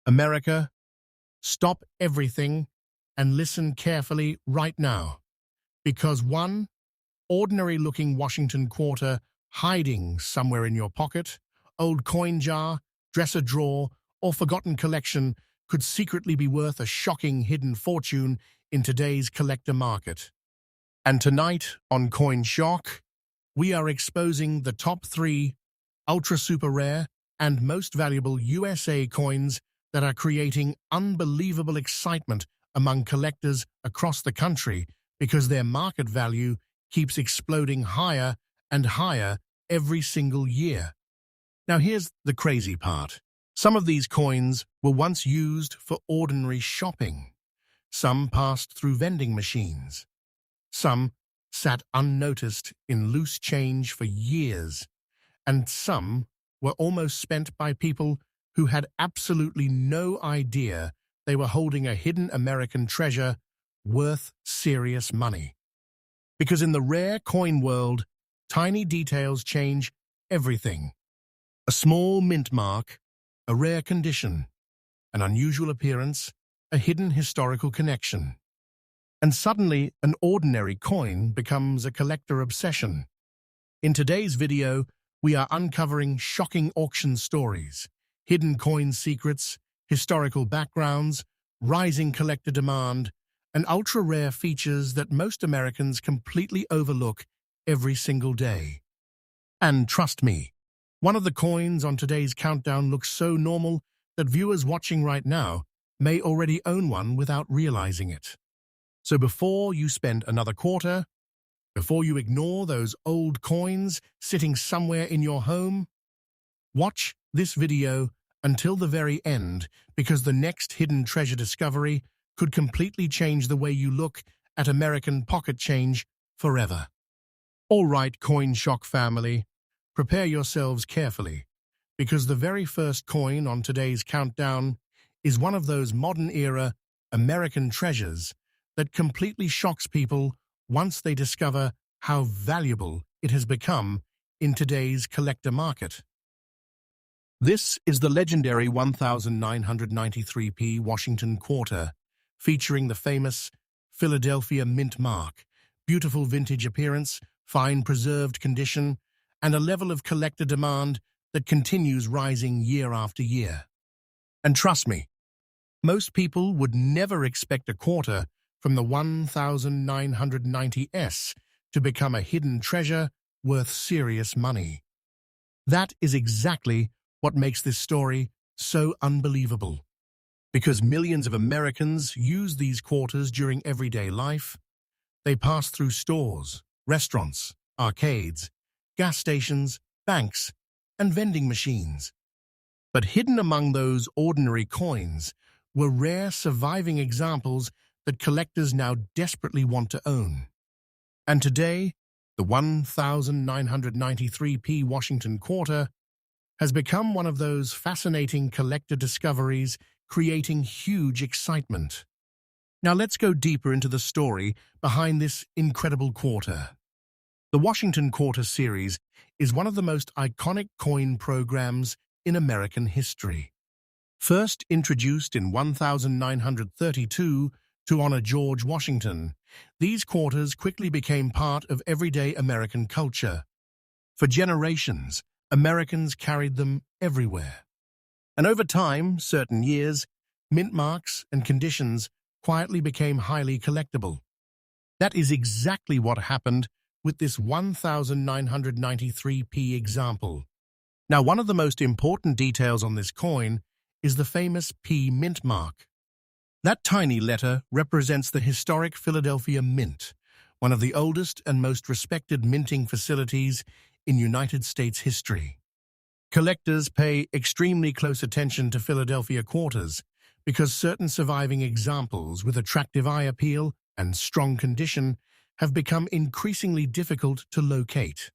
America, stop everything and listen carefully right now, because one ordinary-looking Washington quarter hiding somewhere in your pocket, old coin jar, dresser drawer, or forgotten collection could secretly be worth a shocking hidden fortune in today's collector market. And tonight on CoinShock, we are exposing the top 3 ultra-super rare and most valuable USA coins that are creating unbelievable excitement among collectors across the country because their market value keeps exploding higher and higher every single year. Now here's the crazy part. Some of these coins were once used for ordinary shopping. Some passed through vending machines. Some sat unnoticed in loose change for years. And some were almost spent by people who had absolutely no idea they were holding a hidden American treasure worth serious money. Because in the rare coin world, tiny details change everything. A small mint mark, a rare condition, an unusual appearance, a hidden historical connection. And suddenly, an ordinary coin becomes a collector obsession. In today's video, we are uncovering shocking auction stories, hidden coin secrets, historical backgrounds, rising collector demand, and ultra-rare features that most Americans completely overlook every single day. And trust me, one of the coins on today's countdown looks so normal that viewers watching right now may already own one without realizing it. So before you spend another quarter, before you ignore those old coins sitting somewhere in your home, watch this video until the very end, because the next hidden treasure discovery could completely change the way you look at American pocket change forever. All right, CoinShock family, prepare yourselves carefully, because the very first coin on today's countdown is one of those modern-era American treasures that completely shocks people once they discover how valuable it has become in today's collector market. This is the legendary 1993p Washington quarter, featuring the famous Philadelphia mint mark, beautiful vintage appearance, fine preserved condition, and a level of collector demand that continues rising year after year. And trust me, most people would never expect a quarter from the 1990s to become a hidden treasure worth serious money. That is exactly what makes this story so unbelievable. Because millions of Americans use these quarters during everyday life, they pass through stores, restaurants, arcades, gas stations, banks, and vending machines. But hidden among those ordinary coins were rare surviving examples that collectors now desperately want to own. And today, the 1993p Washington quarter has become one of those fascinating collector discoveries, creating huge excitement. Now let's go deeper into the story behind this incredible quarter. The Washington Quarter series is one of the most iconic coin programs in American history. First introduced in 1932 to honor George Washington, these quarters quickly became part of everyday American culture. For generations, Americans carried them everywhere. And over time, certain years, mint marks and conditions quietly became highly collectible. That is exactly what happened with this 1993p example. Now, one of the most important details on this coin is the famous P mint mark. That tiny letter represents the historic Philadelphia Mint, one of the oldest and most respected minting facilities in United States history. Collectors pay extremely close attention to Philadelphia quarters because certain surviving examples with attractive eye appeal and strong condition have become increasingly difficult to locate.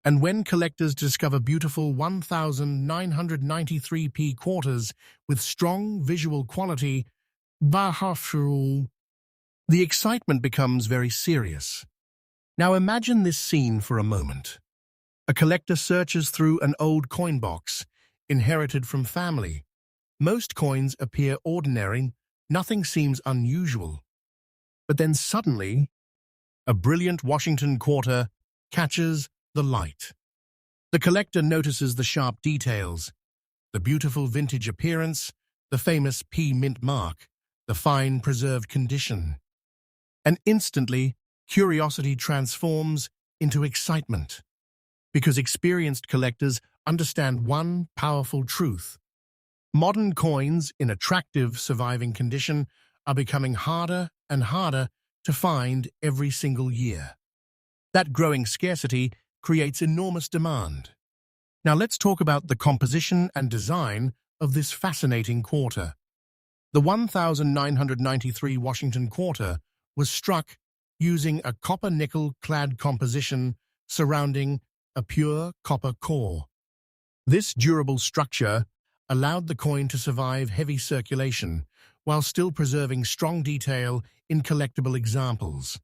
And when collectors discover beautiful 1993p quarters with strong visual quality, the excitement becomes very serious. Now imagine this scene for a moment. A collector searches through an old coin box, inherited from family, Most coins appear ordinary, nothing seems unusual. But then suddenly, a brilliant Washington quarter catches the light. The collector notices the sharp details, the beautiful vintage appearance, the famous P mint mark, the fine preserved condition. And instantly, curiosity transforms into excitement, because experienced collectors understand one powerful truth. Modern coins in attractive, surviving condition are becoming harder and harder to find every single year. That growing scarcity creates enormous demand. Now let's talk about the composition and design of this fascinating quarter. The 1993 Washington quarter was struck using a copper-nickel-clad composition surrounding a pure copper core. This durable structure allowed the coin to survive heavy circulation while still preserving strong detail in collectible examples.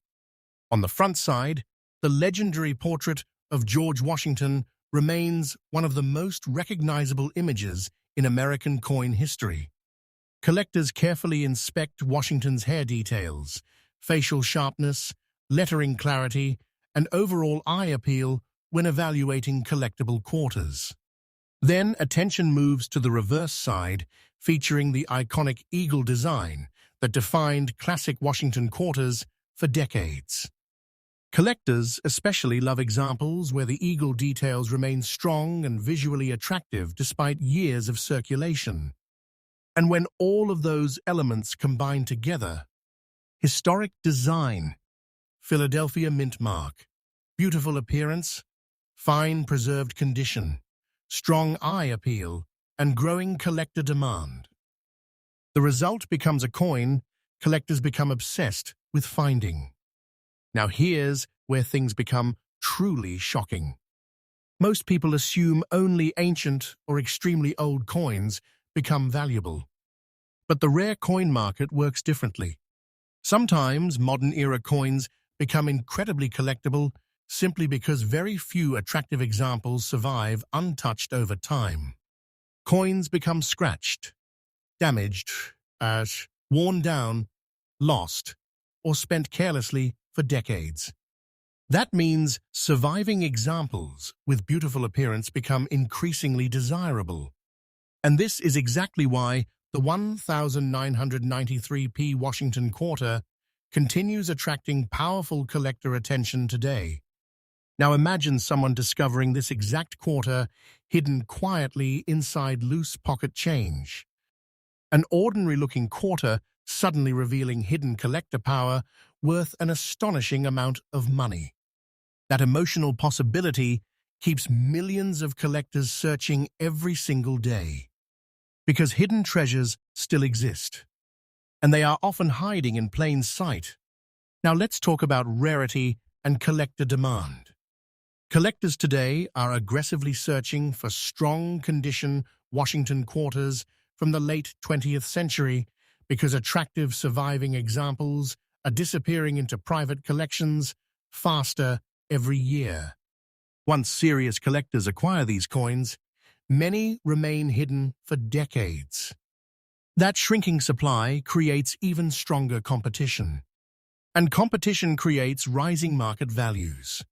On the front side, the legendary portrait of George Washington remains one of the most recognizable images in American coin history. Collectors carefully inspect Washington's hair details, facial sharpness, lettering clarity, and overall eye appeal when evaluating collectible quarters. Then attention moves to the reverse side, featuring the iconic eagle design that defined classic Washington quarters for decades. Collectors especially love examples where the eagle details remain strong and visually attractive despite years of circulation. And when all of those elements combine together, historic design, Philadelphia mint mark, beautiful appearance, fine preserved condition, strong eye appeal, and growing collector demand. The result becomes a coin collectors become obsessed with finding. Now here's where things become truly shocking. Most people assume only ancient or extremely old coins become valuable. But the rare coin market works differently. Sometimes modern-era coins become incredibly collectible simply because very few attractive examples survive untouched over time. Coins become scratched, damaged, worn down, lost, or spent carelessly for decades. That means surviving examples with beautiful appearance become increasingly desirable. And this is exactly why the 1993 Washington quarter continues attracting powerful collector attention today. Now imagine someone discovering this exact quarter hidden quietly inside loose pocket change. An ordinary-looking quarter suddenly revealing hidden collector power worth an astonishing amount of money. That emotional possibility keeps millions of collectors searching every single day. Because hidden treasures still exist, and they are often hiding in plain sight. Now let's talk about rarity and collector demand. Collectors today are aggressively searching for strong condition Washington quarters from the late 20th century because attractive surviving examples are disappearing into private collections faster every year. Once serious collectors acquire these coins, many remain hidden for decades. That shrinking supply creates even stronger competition. And competition creates rising market values.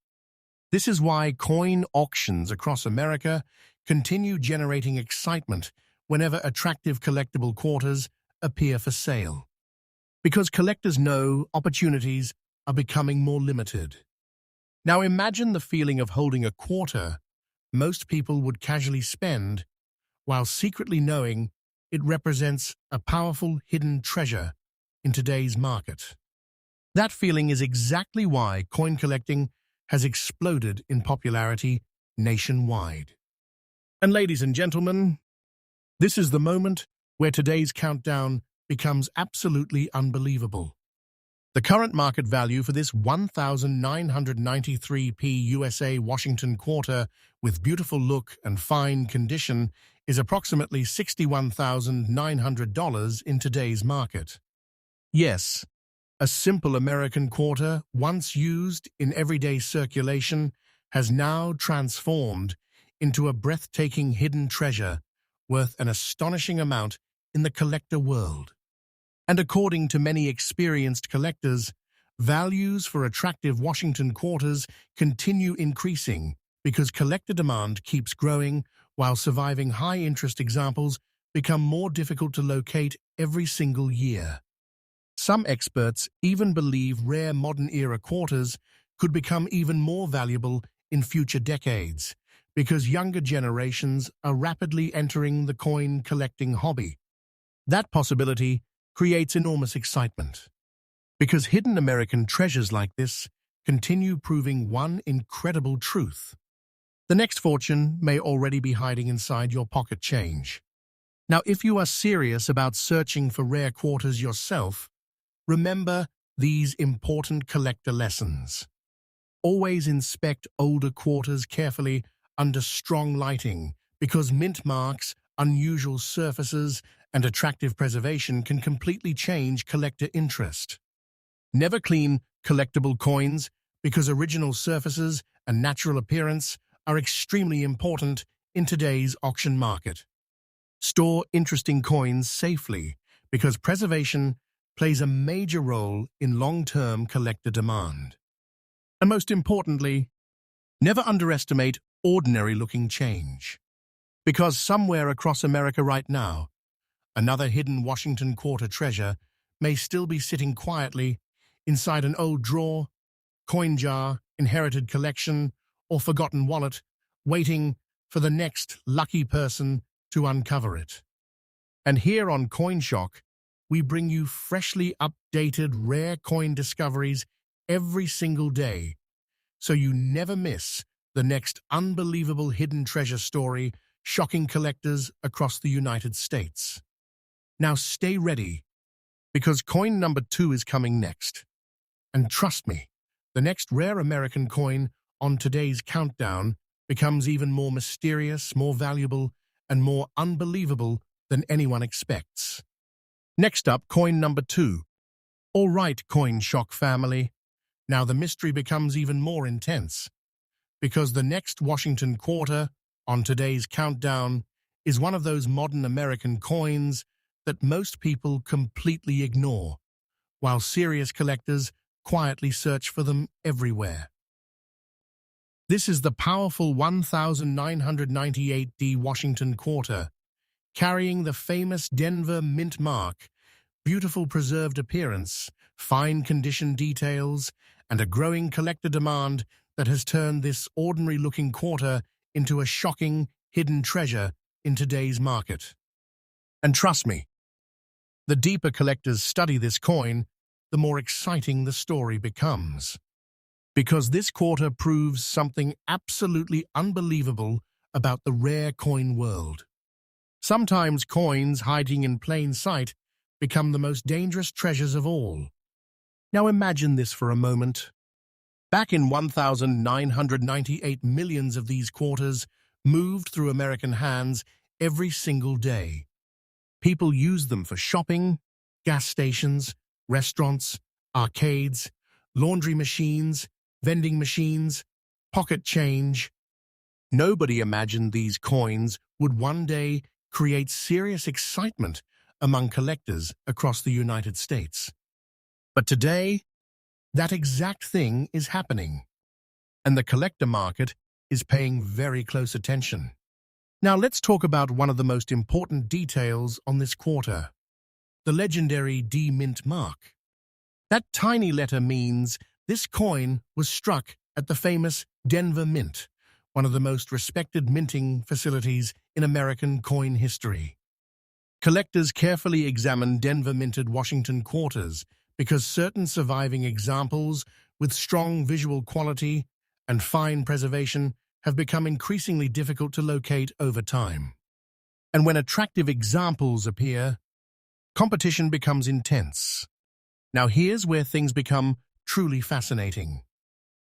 This is why coin auctions across America continue generating excitement whenever attractive collectible quarters appear for sale. Because collectors know opportunities are becoming more limited. Now imagine the feeling of holding a quarter most people would casually spend while secretly knowing it represents a powerful hidden treasure in today's market. That feeling is exactly why coin collecting has exploded in popularity nationwide. And ladies and gentlemen, this is the moment where today's countdown becomes absolutely unbelievable. The current market value for this 1993 USA Washington quarter with beautiful look and fine condition is approximately $61,900 in today's market. Yes, a simple American quarter, once used in everyday circulation, has now transformed into a breathtaking hidden treasure worth an astonishing amount in the collector world. And according to many experienced collectors, values for attractive Washington quarters continue increasing because collector demand keeps growing while surviving high-interest examples become more difficult to locate every single year. Some experts even believe rare modern-era quarters could become even more valuable in future decades because younger generations are rapidly entering the coin collecting hobby. That possibility creates enormous excitement because hidden American treasures like this continue proving one incredible truth. The next fortune may already be hiding inside your pocket change. Now, if you are serious about searching for rare quarters yourself, remember these important collector lessons. Always inspect older quarters carefully under strong lighting because mint marks, unusual surfaces, and attractive preservation can completely change collector interest. Never clean collectible coins because original surfaces and natural appearance are extremely important in today's auction market. Store interesting coins safely because preservation plays a major role in long-term collector demand. And most importantly, never underestimate ordinary-looking change. Because somewhere across America right now, another hidden Washington quarter treasure may still be sitting quietly inside an old drawer, coin jar, inherited collection, or forgotten wallet, waiting for the next lucky person to uncover it. And here on CoinShock, we bring you freshly updated rare coin discoveries every single day, so you never miss the next unbelievable hidden treasure story shocking collectors across the United States. Now stay ready, because coin number 2 is coming next. And trust me, the next rare American coin on today's countdown becomes even more mysterious, more valuable, and more unbelievable than anyone expects. Next up, coin number 2. All right, CoinShock family. Now the mystery becomes even more intense, because the next Washington quarter on today's countdown is one of those modern American coins that most people completely ignore, while serious collectors quietly search for them everywhere. This is the powerful 1998D Washington quarter, carrying the famous Denver mint mark, beautiful preserved appearance, fine condition details, and a growing collector demand that has turned this ordinary-looking quarter into a shocking, hidden treasure in today's market. And trust me, the deeper collectors study this coin, the more exciting the story becomes. Because this quarter proves something absolutely unbelievable about the rare coin world. Sometimes coins hiding in plain sight become the most dangerous treasures of all. Now imagine this for a moment. Back in 1998, millions of these quarters moved through American hands every single day. People used them for shopping, gas stations, restaurants, arcades, laundry machines, vending machines, pocket change. Nobody imagined these coins would one day create serious excitement among collectors across the United States. But today, that exact thing is happening, and the collector market is paying very close attention. Now let's talk about one of the most important details on this quarter, the legendary D mint mark. That tiny letter means this coin was struck at the famous Denver Mint, one of the most respected minting facilities in American coin history. Collectors carefully examine Denver-minted Washington quarters because certain surviving examples with strong visual quality and fine preservation have become increasingly difficult to locate over time. And when attractive examples appear, competition becomes intense. Now here's where things become truly fascinating.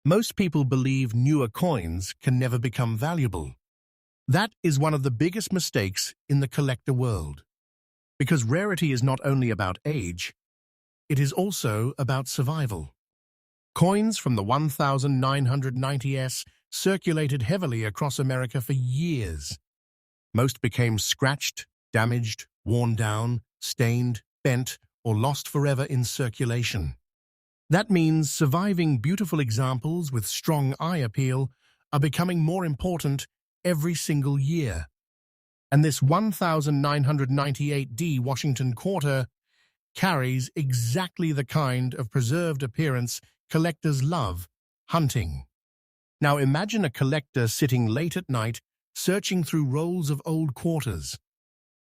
Most people believe newer coins can never become valuable. That is one of the biggest mistakes in the collector world. Because rarity is not only about age, it is also about survival. Coins from the 1990s circulated heavily across America for years. Most became scratched, damaged, worn down, stained, bent, or lost forever in circulation. That means surviving beautiful examples with strong eye appeal are becoming more important every single year. And this 1998D Washington quarter carries exactly the kind of preserved appearance collectors love: hunting. Now imagine a collector sitting late at night, searching through rolls of old quarters.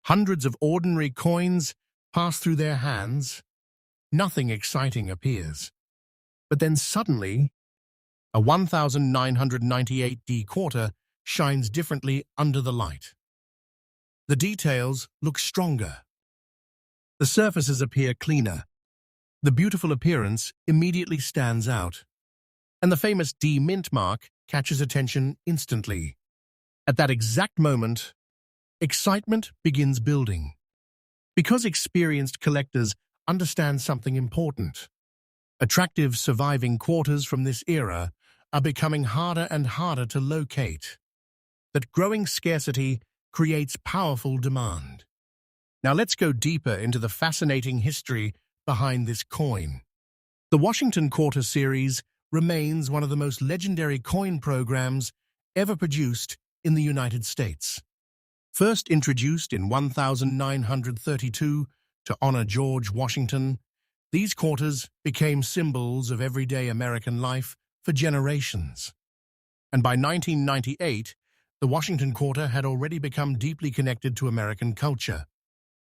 Hundreds of ordinary coins pass through their hands. Nothing exciting appears. But then suddenly, a 1998D quarter shines differently under the light. The details look stronger. The surfaces appear cleaner. The beautiful appearance immediately stands out. And the famous D mint mark catches attention instantly. At that exact moment, excitement begins building. Because experienced collectors understand something important. Attractive surviving quarters from this era are becoming harder and harder to locate. That growing scarcity creates powerful demand. Now let's go deeper into the fascinating history behind this coin. The Washington Quarter series remains one of the most legendary coin programs ever produced in the United States. First introduced in 1932 to honor George Washington, these quarters became symbols of everyday American life for generations. And by 1998, the Washington Quarter had already become deeply connected to American culture.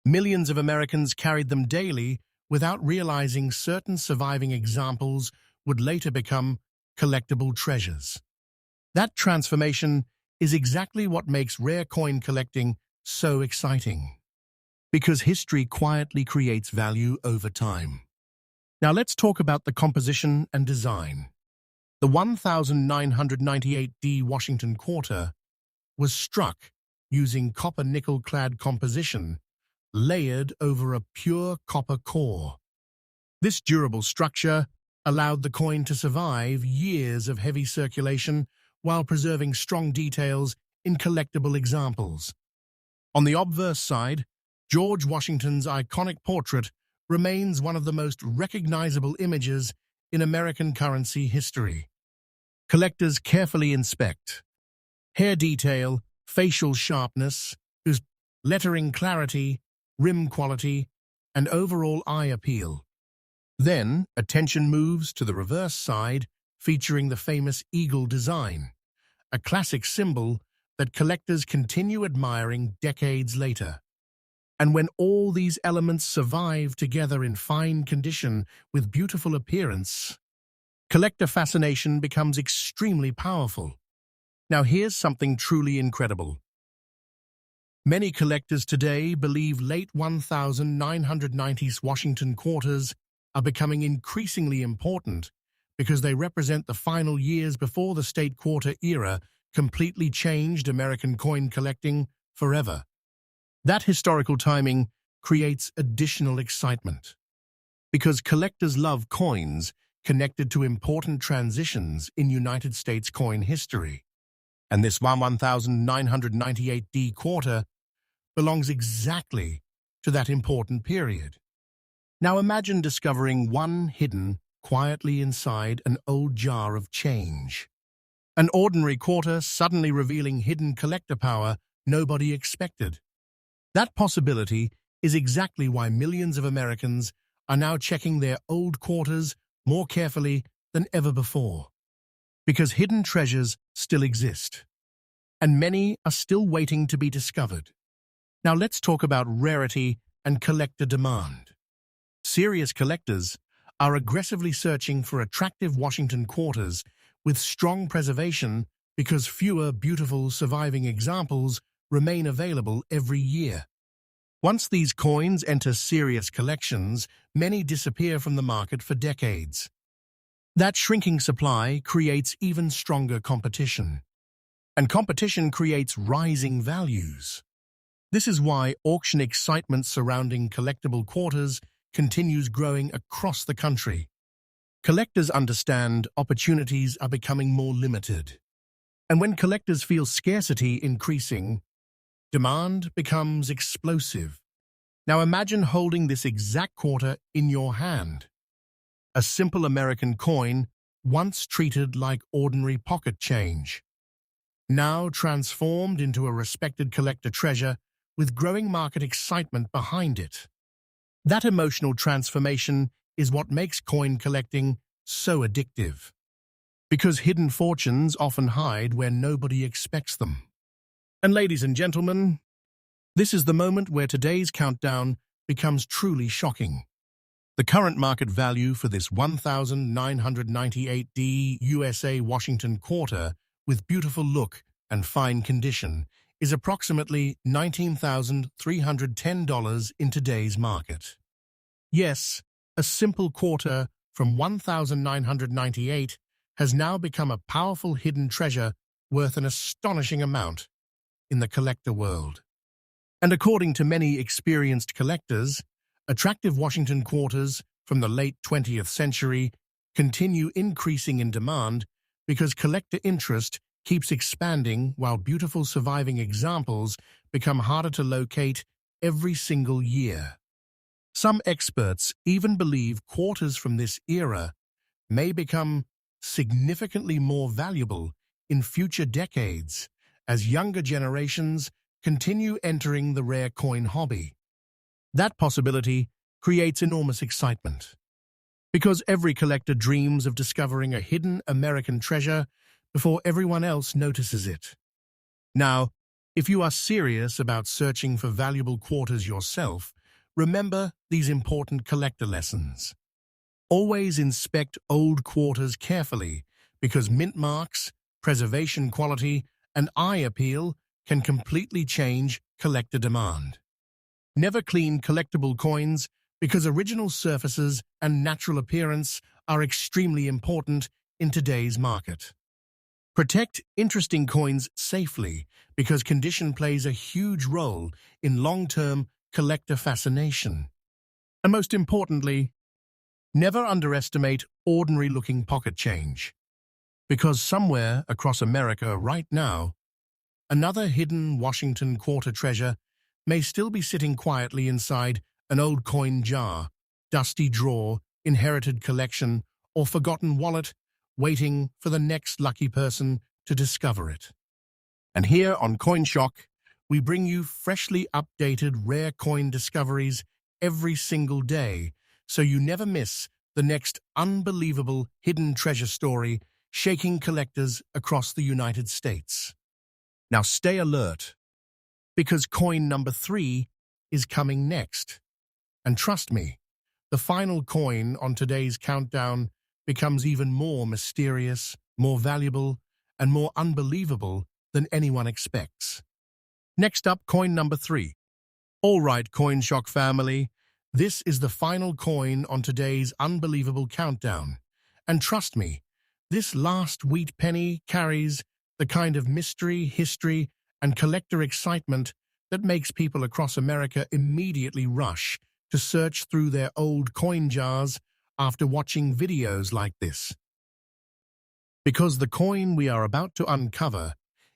Millions of Americans carried them daily without realizing certain surviving examples would later become collectible treasures. That transformation is exactly what makes rare coin collecting so exciting. Because history quietly creates value over time. Now let's talk about the composition and design. The 1998D Washington Quarter was struck using copper-nickel-clad composition layered over a pure copper core. This durable structure allowed the coin to survive years of heavy circulation while preserving strong details in collectible examples. On the obverse side, George Washington's iconic portrait remains one of the most recognizable images in American currency history. Collectors carefully inspect hair detail, facial sharpness, whose lettering clarity, rim quality, and overall eye appeal. Then, attention moves to the reverse side, featuring the famous eagle design, a classic symbol that collectors continue admiring decades later. And when all these elements survive together in fine condition with beautiful appearance, collector fascination becomes extremely powerful. Now here's something truly incredible. Many collectors today believe late 1990s Washington quarters are becoming increasingly important because they represent the final years before the state quarter era completely changed American coin collecting forever. That historical timing creates additional excitement because collectors love coins connected to important transitions in United States coin history. And this 1998D quarter belongs exactly to that important period. Now imagine discovering one hidden quietly inside an old jar of change. An ordinary quarter suddenly revealing hidden collector power nobody expected. That possibility is exactly why millions of Americans are now checking their old quarters more carefully than ever before. Because hidden treasures still exist, and many are still waiting to be discovered. Now let's talk about rarity and collector demand. Serious collectors are aggressively searching for attractive Washington quarters with strong preservation because fewer beautiful surviving examples remain available every year. Once these coins enter serious collections, many disappear from the market for decades. That shrinking supply creates even stronger competition. And competition creates rising values. This is why auction excitement surrounding collectible quarters continues growing across the country. Collectors understand opportunities are becoming more limited. And when collectors feel scarcity increasing, demand becomes explosive. Now imagine holding this exact quarter in your hand. A simple American coin, once treated like ordinary pocket change, now transformed into a respected collector treasure with growing market excitement behind it. That emotional transformation is what makes coin collecting so addictive, because hidden fortunes often hide where nobody expects them. And ladies and gentlemen, this is the moment where today's countdown becomes truly shocking. The current market value for this 1,998D USA Washington quarter with beautiful look and fine condition is approximately $19,310 in today's market. Yes, a simple quarter from 1,998 has now become a powerful hidden treasure worth an astonishing amount in the collector world. And according to many experienced collectors, attractive Washington quarters from the late 20th century continue increasing in demand because collector interest keeps expanding while beautiful surviving examples become harder to locate every single year. Some experts even believe quarters from this era may become significantly more valuable in future decades as younger generations continue entering the rare coin hobby. That possibility creates enormous excitement, because every collector dreams of discovering a hidden American treasure before everyone else notices it. Now, if you are serious about searching for valuable quarters yourself, remember these important collector lessons. Always inspect old quarters carefully, because mint marks, preservation quality, and eye appeal can completely change collector demand. Never clean collectible coins, because original surfaces and natural appearance are extremely important in today's market. Protect interesting coins safely, because condition plays a huge role in long-term collector fascination. And most importantly, never underestimate ordinary-looking pocket change, because somewhere across America right now, another hidden Washington quarter treasure may still be sitting quietly inside an old coin jar, dusty drawer, inherited collection, or forgotten wallet, waiting for the next lucky person to discover it. And here on CoinShock, we bring you freshly updated rare coin discoveries every single day, so you never miss the next unbelievable hidden treasure story shaking collectors across the United States. Now stay alert, because coin number 3 is coming next. And trust me, the final coin on today's countdown becomes even more mysterious, more valuable, and more unbelievable than anyone expects. Next up, coin number 3. All right, CoinShock family, this is the final coin on today's unbelievable countdown. And trust me, this last wheat penny carries the kind of mystery, history, and collector excitement that makes people across America immediately rush to search through their old coin jars after watching videos like this. Because the coin we are about to uncover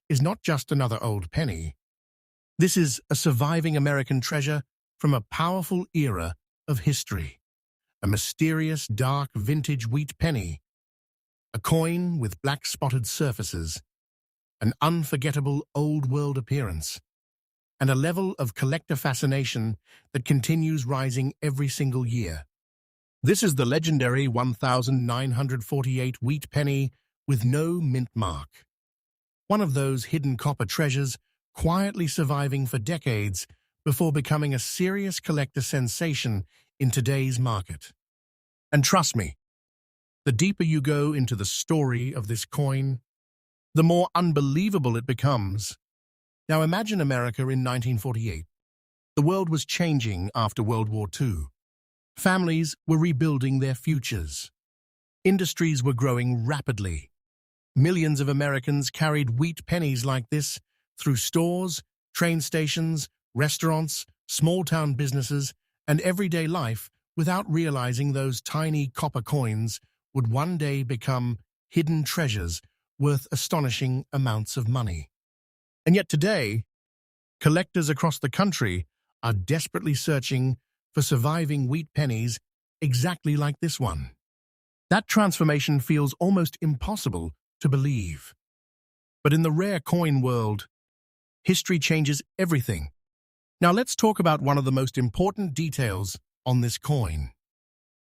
is not just another old penny. This is a surviving American treasure from a powerful era of history. A mysterious, dark, vintage wheat penny. A coin with black spotted surfaces. An unforgettable old-world appearance. And a level of collector fascination that continues rising every single year. This is the legendary 1948 wheat penny with no mint mark. One of those hidden copper treasures quietly surviving for decades before becoming a serious collector sensation in today's market. And trust me, the deeper you go into the story of this coin, the more unbelievable it becomes. Now imagine America in 1948. The world was changing after World War II. Families were rebuilding their futures. Industries were growing rapidly. Millions of Americans carried wheat pennies like this through stores, train stations, restaurants, small-town businesses, and everyday life without realizing those tiny copper coins would one day become hidden treasures worth astonishing amounts of money. And yet today, collectors across the country are desperately searching for surviving wheat pennies exactly like this one. That transformation feels almost impossible to believe. But in the rare coin world, history changes everything. Now let's talk about one of the most important details on this coin: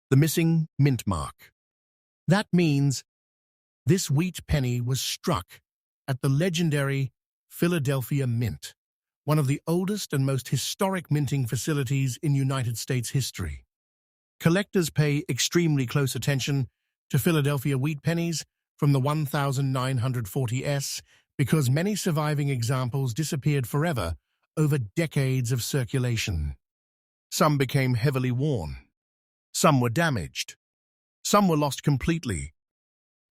the missing mint mark. That means this wheat penny was struck at the legendary Philadelphia Mint, one of the oldest and most historic minting facilities in United States history. Collectors pay extremely close attention to Philadelphia wheat pennies from the 1940s because many surviving examples disappeared forever over decades of circulation. Some became heavily worn, some were damaged, some were lost completely,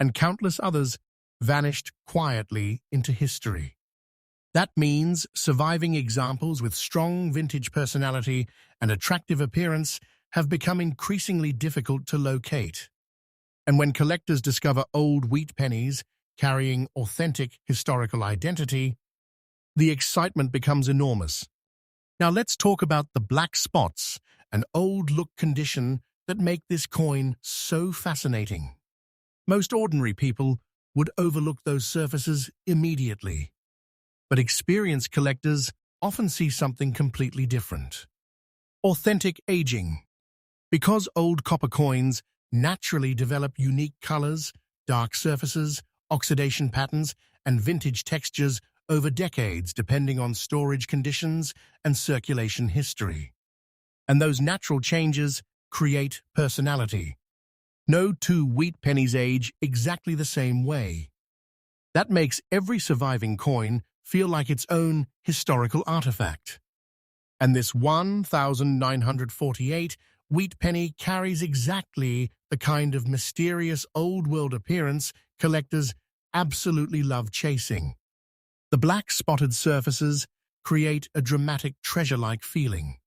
and countless others vanished quietly into history. That means surviving examples with strong vintage personality and attractive appearance have become increasingly difficult to locate. And when collectors discover old wheat pennies carrying authentic historical identity, the excitement becomes enormous. Now let's talk about the black spots, an old-look condition that make this coin so fascinating. Most ordinary people would overlook those surfaces immediately, but experienced collectors often see something completely different. Authentic aging. Because old copper coins naturally develop unique colors, dark surfaces, oxidation patterns, and vintage textures over decades depending on storage conditions and circulation history. And those natural changes create personality. No two wheat pennies age exactly the same way. That makes every surviving coin feel like its own historical artifact. And this 1948 wheat penny carries exactly the kind of mysterious old-world appearance collectors absolutely love chasing. The black spotted surfaces create a dramatic treasure-like feeling.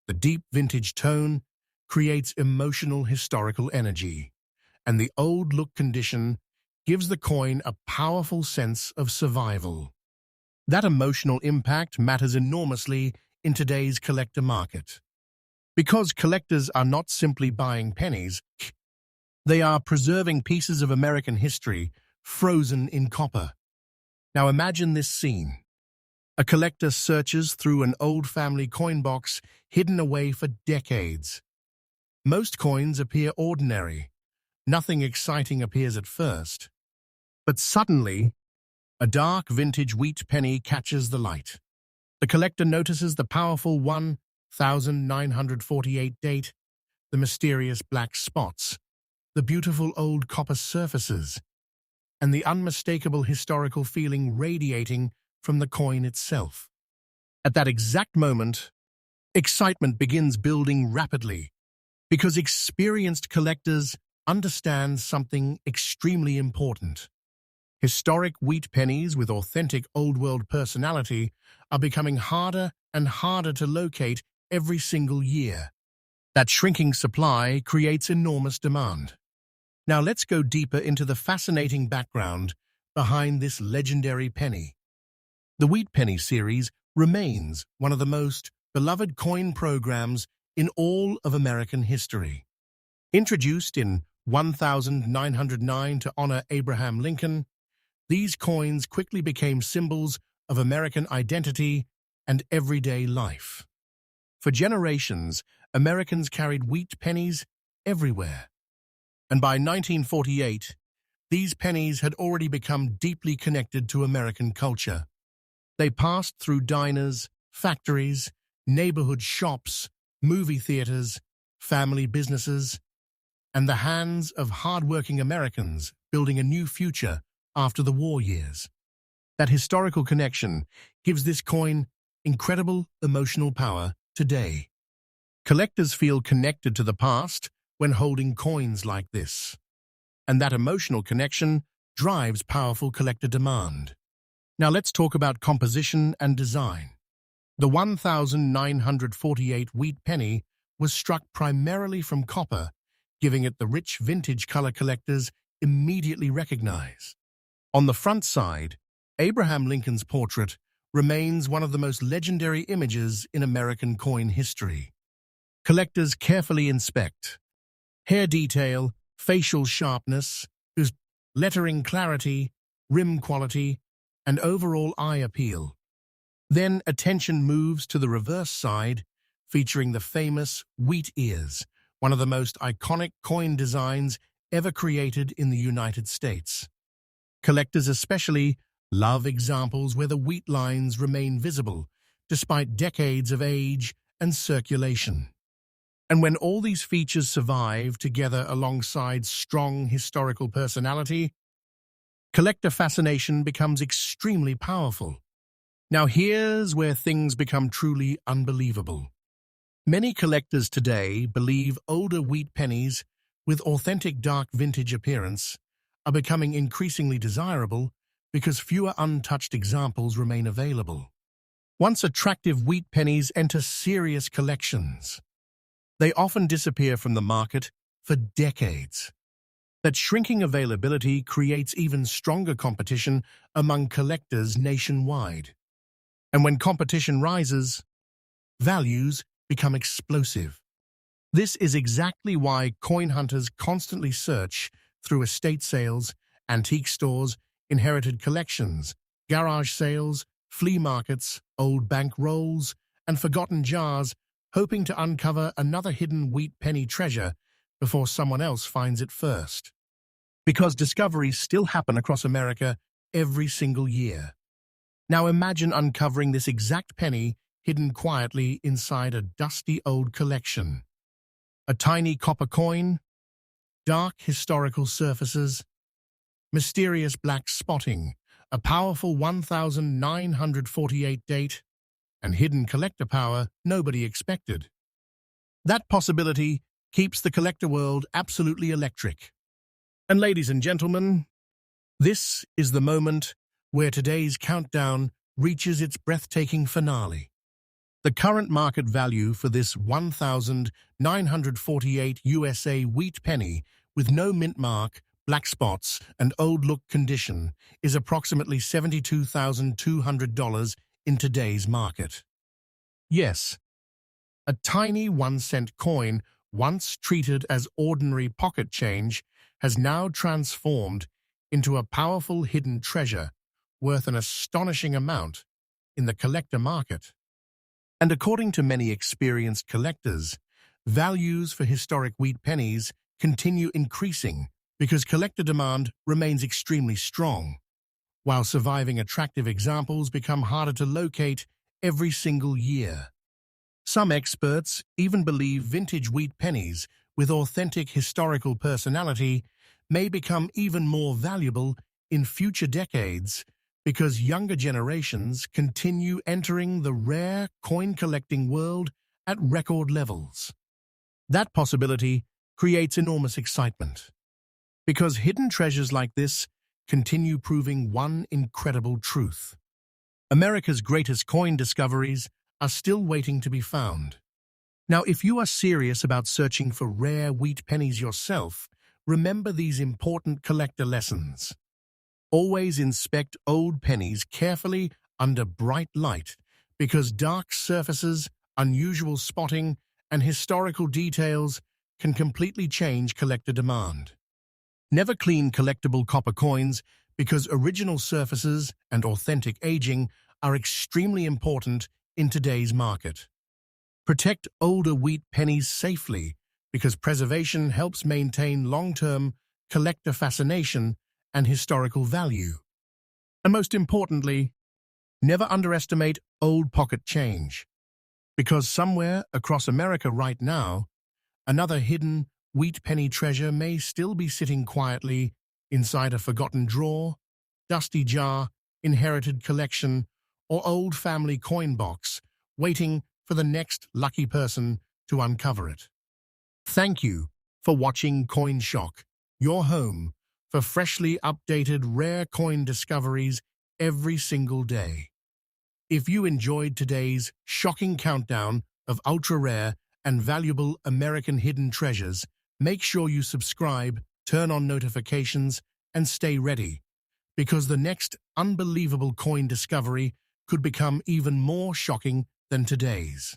The deep vintage tone creates emotional historical energy, and the old-look condition gives the coin a powerful sense of survival. That emotional impact matters enormously in today's collector market. Because collectors are not simply buying pennies, they are preserving pieces of American history frozen in copper. Now imagine this scene. A collector searches through an old family coin box hidden away for decades. Most coins appear ordinary. Nothing exciting appears at first. But suddenly, a dark vintage wheat penny catches the light. The collector notices the powerful 1948 date, the mysterious black spots, the beautiful old copper surfaces, and the unmistakable historical feeling radiating from the coin itself. At that exact moment, excitement begins building rapidly because experienced collectors understand something extremely important. Historic wheat pennies with authentic old-world personality are becoming harder and harder to locate every single year. That shrinking supply creates enormous demand. Now let's go deeper into the fascinating background behind this legendary penny. The Wheat Penny series remains one of the most beloved coin programs in all of American history. Introduced in 1909 to honor Abraham Lincoln, these coins quickly became symbols of American identity and everyday life. For generations, Americans carried wheat pennies everywhere. And by 1948, these pennies had already become deeply connected to American culture. They passed through diners, factories, neighborhood shops, movie theaters, family businesses, and the hands of hard-working Americans building a new future after the war years. That historical connection gives this coin incredible emotional power today. Collectors feel connected to the past when holding coins like this, and that emotional connection drives powerful collector demand. Now let's talk about composition and design. The 1948 wheat penny was struck primarily from copper, giving it the rich vintage color collectors immediately recognize. On the front side, Abraham Lincoln's portrait remains one of the most legendary images in American coin history. Collectors carefully inspect hair detail, facial sharpness, lettering clarity, rim quality, and overall eye appeal. Then attention moves to the reverse side, featuring the famous wheat ears, one of the most iconic coin designs ever created in the United States. Collectors especially love examples where the wheat lines remain visible, despite decades of age and circulation. And when all these features survive together alongside strong historical personality, collector fascination becomes extremely powerful. Now here's where things become truly unbelievable. Many collectors today believe older wheat pennies with authentic dark vintage appearance are becoming increasingly desirable because fewer untouched examples remain available. Once attractive wheat pennies enter serious collections, they often disappear from the market for decades. That shrinking availability creates even stronger competition among collectors nationwide. And when competition rises, values become explosive. This is exactly why coin hunters constantly search through estate sales, antique stores, inherited collections, garage sales, flea markets, old bank rolls, and forgotten jars, hoping to uncover another hidden wheat penny treasure before someone else finds it first. Because discoveries still happen across America every single year. Now imagine uncovering this exact penny hidden quietly inside a dusty old collection. A tiny copper coin, dark historical surfaces, mysterious black spotting, a powerful 1948 date, and hidden collector power nobody expected. That possibility keeps the collector world absolutely electric. And ladies and gentlemen, this is the moment where today's countdown reaches its breathtaking finale. The current market value for this 1948 USA wheat penny with no mint mark, black spots, and old look condition is approximately $72,200 in today's market. Yes, a tiny 1-cent coin, once treated as ordinary pocket change, has now transformed into a powerful hidden treasure worth an astonishing amount in the collector market. And according to many experienced collectors, values for historic wheat pennies continue increasing because collector demand remains extremely strong, while surviving attractive examples become harder to locate every single year. Some experts even believe vintage wheat pennies with authentic historical personality may become even more valuable in future decades because younger generations continue entering the rare coin-collecting world at record levels. That possibility creates enormous excitement, because hidden treasures like this continue proving one incredible truth. America's greatest coin discoveries are still waiting to be found. Now, if you are serious about searching for rare wheat pennies yourself, remember these important collector lessons. Always inspect old pennies carefully under bright light because dark surfaces, unusual spotting, and historical details can completely change collector demand. Never clean collectible copper coins because original surfaces and authentic aging are extremely important in today's market. Protect older wheat pennies safely because preservation helps maintain long-term collector fascination and historical value. And most importantly, never underestimate old pocket change, because somewhere across America right now, another hidden wheat penny treasure may still be sitting quietly inside a forgotten drawer, dusty jar, inherited collection, or old family coin box, waiting for the next lucky person to uncover it. Thank you for watching CoinShock, your home for freshly updated rare coin discoveries every single day. If you enjoyed today's shocking countdown of ultra-rare and valuable American hidden treasures, make sure you subscribe, turn on notifications, and stay ready, because the next unbelievable coin discovery could become even more shocking than today's.